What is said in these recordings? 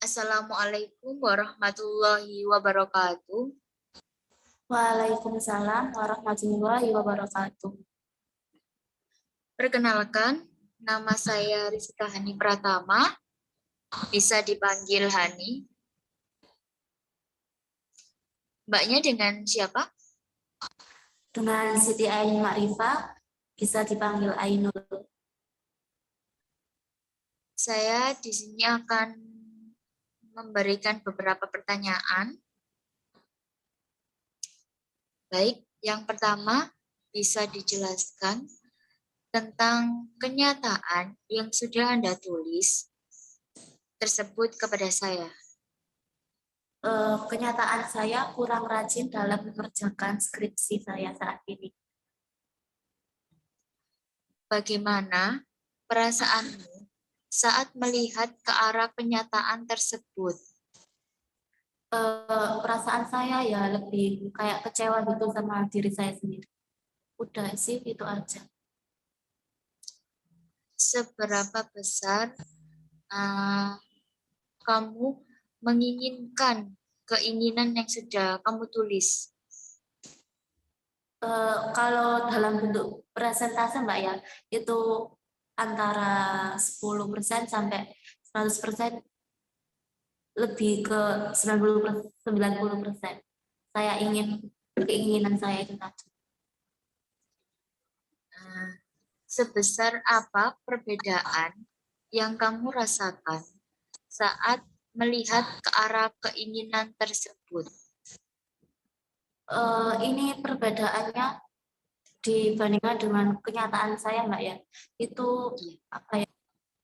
Assalamualaikum warahmatullahi wabarakatuh. Waalaikumsalam warahmatullahi wabarakatuh. Perkenalkan, nama saya Rizka Hani Pratama, bisa dipanggil Hani. Mbaknya dengan siapa? Dengan Siti Ainul Ma'rifah, bisa dipanggil Ainul. Saya di sini akan memberikan beberapa pertanyaan. Baik, yang pertama bisa dijelaskan tentang kenyataan yang sudah Anda tulis tersebut kepada saya. Kenyataan saya kurang rajin dalam mengerjakan skripsi saya saat ini. Bagaimana perasaanmu saat melihat ke arah kenyataan tersebut? Perasaan saya ya lebih kayak kecewa gitu sama diri saya sendiri. Udah sih, itu aja. Seberapa besar kamu menginginkan keinginan yang sudah kamu tulis? Kalau dalam bentuk persentase Mbak ya, itu antara 10% sampai 100%, lebih ke 90% saya keinginan saya itu tadi. Sebesar apa perbedaan yang kamu rasakan saat melihat ke arah keinginan tersebut? Ini perbedaannya dibandingkan dengan kenyataan saya Mbak ya, itu apa ya,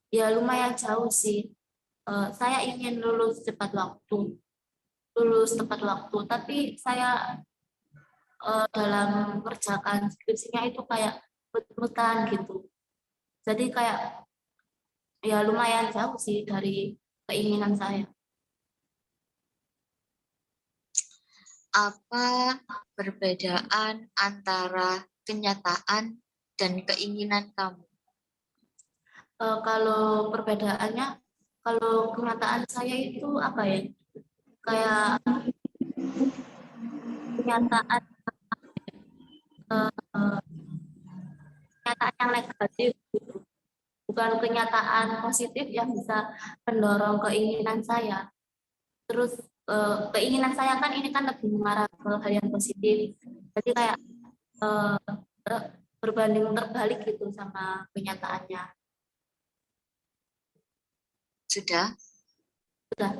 ya lumayan jauh sih. Saya ingin lulus tepat waktu, tapi saya dalam mengerjakan skripsinya itu kayak berputar gitu. Jadi kayak ya lumayan jauh sih dari keinginan saya. Apa perbedaan antara kenyataan dan keinginan kamu? Kalau perbedaannya, kalau kenyataan saya itu apa ya, kayak kenyataan kenyataan yang negatif gitu. Bukan kenyataan positif yang bisa mendorong keinginan saya. Terus keinginan saya kan ini kan lebih mengarah ke hal yang positif. Jadi kayak berbanding terbalik gitu sama kenyataannya. Sudah? Sudah.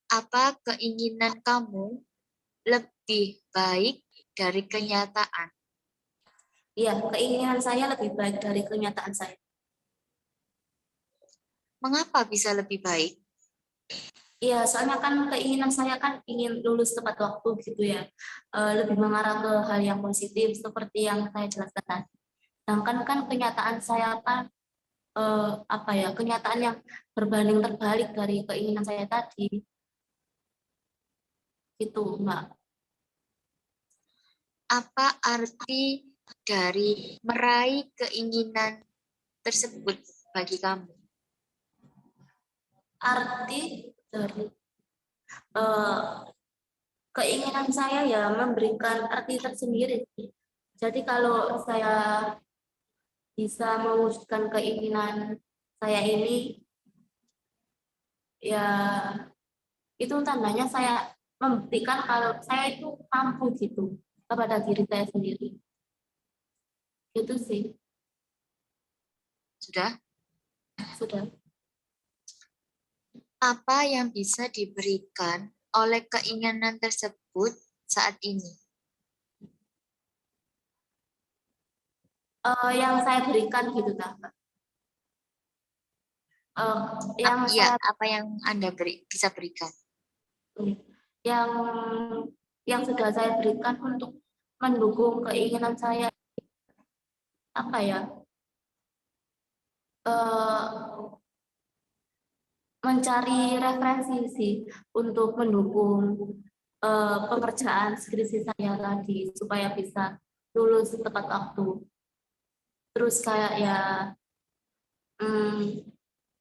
Apa keinginan kamu lebih baik dari kenyataan? Iya, keinginan saya lebih baik dari kenyataan saya. Mengapa bisa lebih baik? Iya, soalnya kan keinginan saya kan ingin lulus tepat waktu gitu ya. Lebih mengarah ke hal yang positif seperti yang saya jelaskan tadi. Sedangkan kan kenyataan saya kan apa ya, kenyataan yang berbanding terbalik dari keinginan saya tadi. Gitu, Mbak. Apa arti dari meraih keinginan tersebut bagi kamu? Arti dari keinginan saya ya memberikan arti tersendiri. Jadi kalau saya bisa mewujudkan keinginan saya ini, ya itu tandanya saya membuktikan kalau saya itu mampu gitu kepada diri saya sendiri. Itu sih. Sudah? Sudah. Apa yang bisa diberikan oleh keinginan tersebut saat ini? Yang saya berikan gitu kan. Yang Iya, saya apa yang Anda bisa berikan? yang yang sudah saya berikan untuk mendukung keinginan saya, apa ya, mencari referensi sih untuk mendukung pekerjaan skripsi saya tadi supaya bisa lulus tepat waktu. Terus kayak ya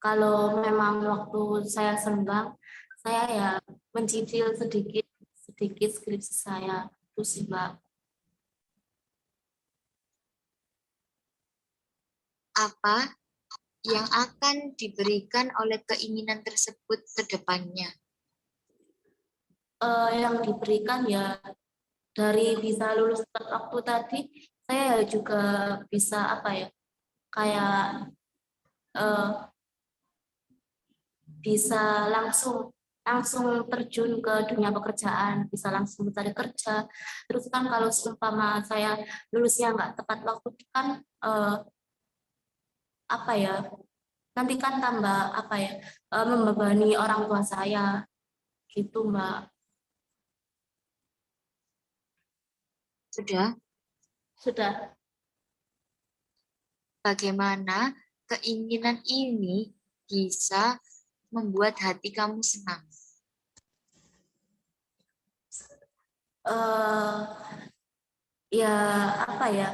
Kalau memang waktu saya senggang, saya ya mencicil sedikit sedikit skripsi saya itu sih Mbak. Apa yang akan diberikan oleh keinginan tersebut ke depannya? Yang diberikan ya dari bisa lulus tepat waktu tadi, saya juga bisa apa ya, kayak eh, bisa langsung langsung terjun ke dunia pekerjaan, bisa langsung mencari kerja. Terus kan kalau seumpama saya lulusnya nggak tepat waktu kan apa ya, nanti kan tambah apa ya, membebani orang tua saya gitu Mbak. Sudah, Sudah. bagaimana keinginan ini bisa membuat hati kamu senang? eh Ya apa ya,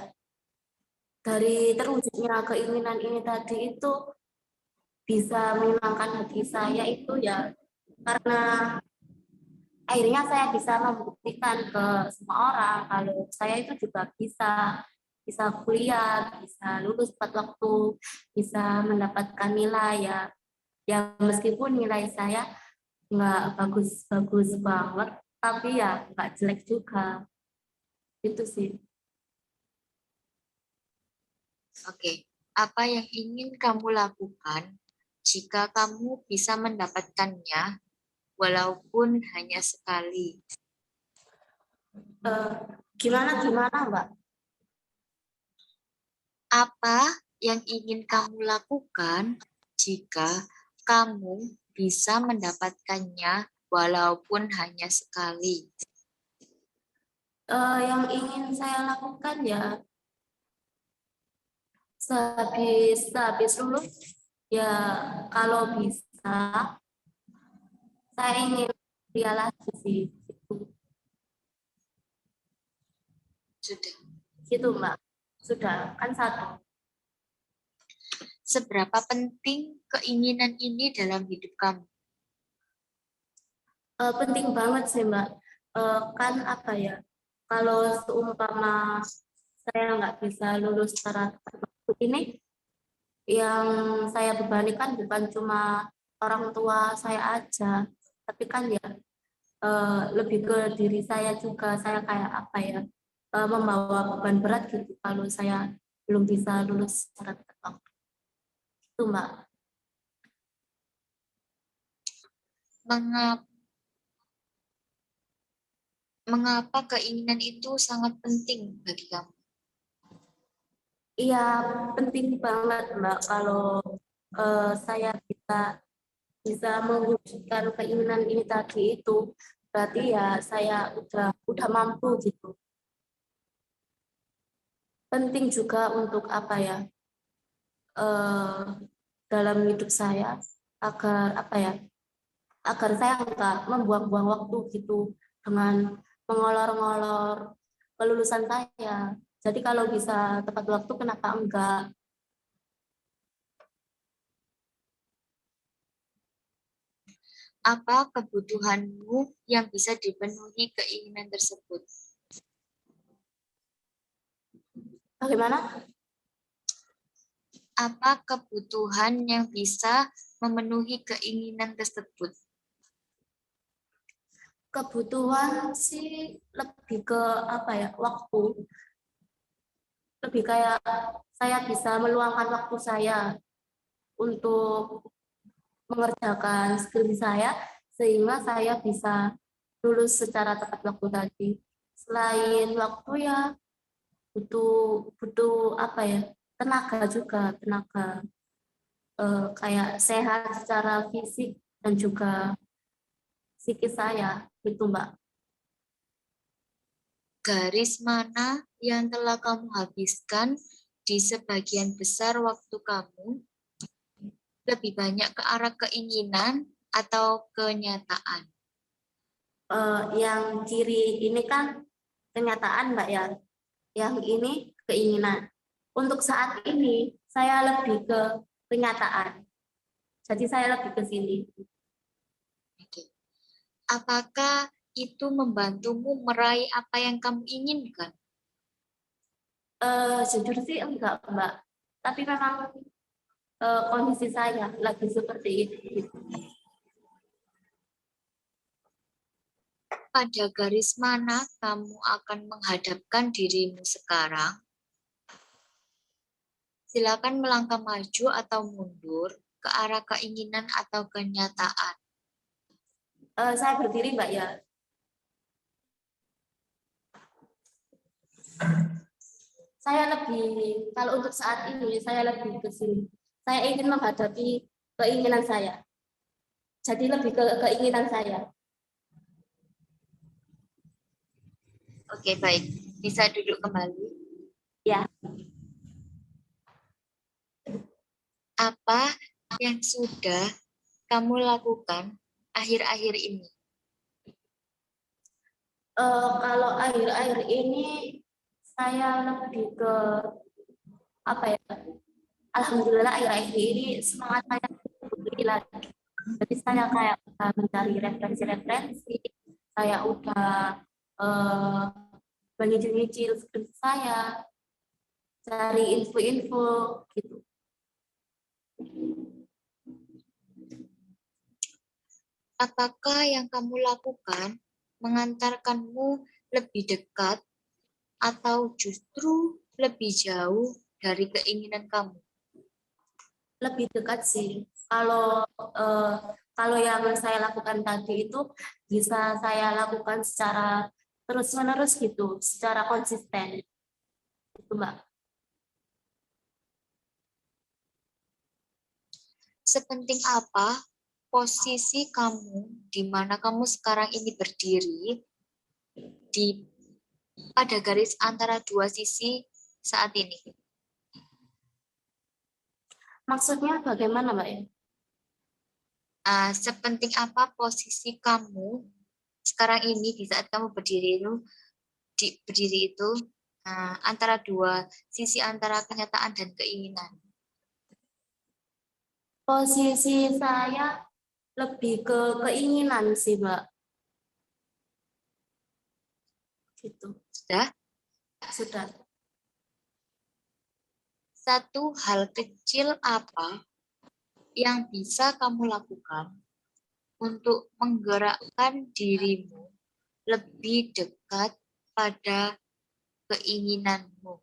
dari terwujudnya keinginan ini tadi itu bisa menyenangkan hati saya itu ya karena akhirnya saya bisa membuktikan ke semua orang kalau saya itu juga bisa bisa kuliah, bisa lulus tepat waktu, bisa mendapatkan nilai ya, ya meskipun nilai saya nggak bagus-bagus banget, tapi ya nggak jelek juga, itu sih. Oke, apa yang ingin kamu lakukan jika kamu bisa mendapatkannya walaupun hanya sekali? Eh, Gimana gimana Mbak? Apa yang ingin kamu lakukan jika kamu bisa mendapatkannya walaupun hanya sekali? Yang ingin saya lakukan ya sehabis lulus ya kalau bisa saya ingin kuliah lagi sih gitu, Sudah. gitu Mbak. Sudah kan satu. Seberapa penting keinginan ini dalam hidup kamu? Penting banget sih Mbak. Kan apa ya, kalau seumpama saya nggak bisa lulus secara tepat waktu ini, yang saya bebanikan bukan cuma orang tua saya aja, tapi kan ya lebih ke diri saya juga. Saya kayak apa ya, membawa beban berat gitu kalau saya belum bisa lulus secara tepat waktu itu Mbak. Mengapa, mengapa keinginan itu sangat penting bagi kamu? Iya, penting banget Mbak kalau saya bisa bisa mewujudkan keinginan ini tadi itu berarti ya saya udah mampu gitu. Penting juga untuk apa ya, eh, dalam hidup saya agar apa ya, agar saya enggak membuang-buang waktu gitu dengan mengolor-ngolor kelulusan saya. Jadi kalau bisa tepat waktu kenapa enggak? Apa kebutuhanmu yang bisa dipenuhi keinginan tersebut? Bagaimana? Apa kebutuhan yang bisa memenuhi keinginan tersebut? Kebutuhan sih lebih ke apa ya, waktu. Lebih kayak saya bisa meluangkan waktu saya untuk mengerjakan skripsi saya sehingga saya bisa lulus secara tepat waktu tadi. Selain waktu ya butuh butuh apa ya, tenaga juga, tenaga kayak sehat secara fisik dan juga psikis saya gitu Mbak. Garis mana yang telah kamu habiskan di sebagian besar waktu kamu lebih banyak ke arah keinginan atau kenyataan? Yang kiri ini kan kenyataan Mbak ya, yang ini keinginan. Untuk saat ini saya lebih ke kenyataan. Jadi saya lebih ke sini. Oke. Apakah itu membantumu meraih apa yang kamu inginkan? Jujur sih enggak, Mbak. Tapi memang kondisi saya lagi seperti itu. Gitu. Pada garis mana kamu akan menghadapkan dirimu sekarang? Silakan melangkah maju atau mundur ke arah keinginan atau kenyataan. Saya berdiri, Mbak ya. Saya lebih, kalau untuk saat ini, saya lebih ke sini. Saya ingin menghadapi keinginan saya. Jadi lebih ke keinginan saya. Oke, baik. Bisa duduk kembali. Ya, Apa yang sudah kamu lakukan akhir-akhir ini? kalau akhir-akhir ini saya lebih ke apa ya? Alhamdulillah akhir-akhir ini semangat saya lebih lagi. Jadi saya kayak mencari referensi-referensi, saya udah eh, menyicil-nyicil skrip saya, cari info-info gitu. Apakah yang kamu lakukan mengantarkanmu lebih dekat atau justru lebih jauh dari keinginan kamu? Lebih dekat sih. Kalau eh, kalau yang saya lakukan tadi itu bisa saya lakukan secara terus-menerus gitu, secara konsisten. Itu, Mbak. Sepenting apa posisi kamu di mana kamu sekarang ini berdiri di pada garis antara dua sisi saat ini? Maksudnya bagaimana, Mbak ya? Sepenting apa posisi kamu sekarang ini di saat kamu berdiri itu antara dua sisi antara kenyataan dan keinginan. Posisi saya lebih ke keinginan sih, Mbak. Gitu. Sudah? Sudah. Satu hal kecil apa yang bisa kamu lakukan untuk menggerakkan dirimu lebih dekat pada keinginanmu?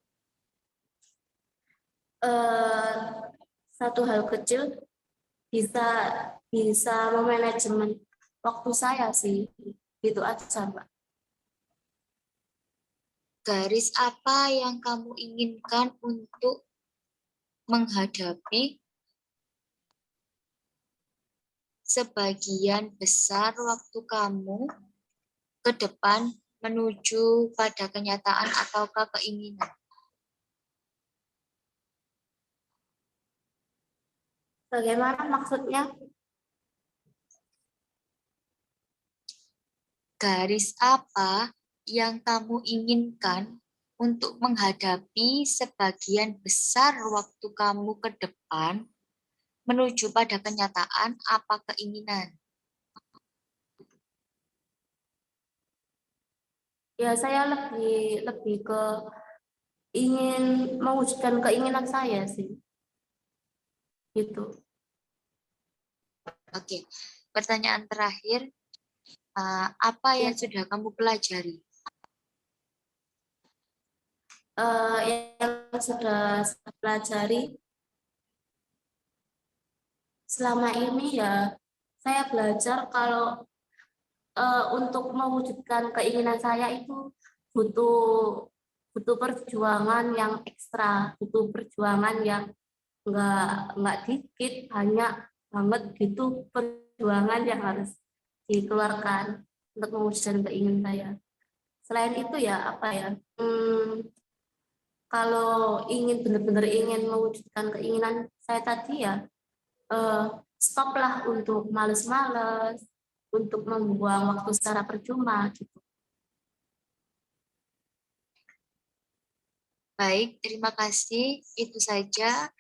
Eh, satu hal kecil bisa bisa memanajemen waktu saya sih. Gitu aja, Mbak. Garis apa yang kamu inginkan untuk menghadapi sebagian besar waktu kamu ke depan menuju pada kenyataan ataukah keinginan? Bagaimana maksudnya? Garis apa yang kamu inginkan untuk menghadapi sebagian besar waktu kamu ke depan menuju pada kenyataan apa keinginan? Ya, saya lebih lebih ke ingin mewujudkan keinginan saya sih. Gitu. Oke, pertanyaan terakhir, apa Ya, yang sudah kamu pelajari? yang sudah saya pelajari selama ini ya, saya belajar kalau untuk mewujudkan keinginan saya itu butuh butuh perjuangan yang ekstra, butuh perjuangan yang nggak dikit, banyak banget gitu perjuangan yang harus dikeluarkan untuk mewujudkan keinginan saya. Selain itu ya apa ya? Kalau ingin benar-benar ingin mewujudkan keinginan saya tadi ya, eh, stoplah untuk males-males, untuk membuang waktu secara percuma gitu. Baik, terima kasih. Itu saja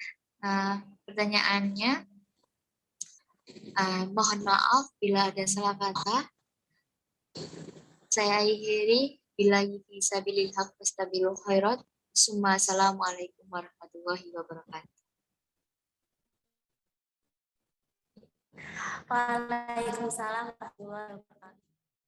pertanyaannya. Mohon maaf bila ada salah kata. Saya akhiri billahi fisabilil haq wastabilul khairat. Assalamualaikum warahmatullahi wabarakatuh. Waalaikumsalam warahmatullahi wabarakatuh.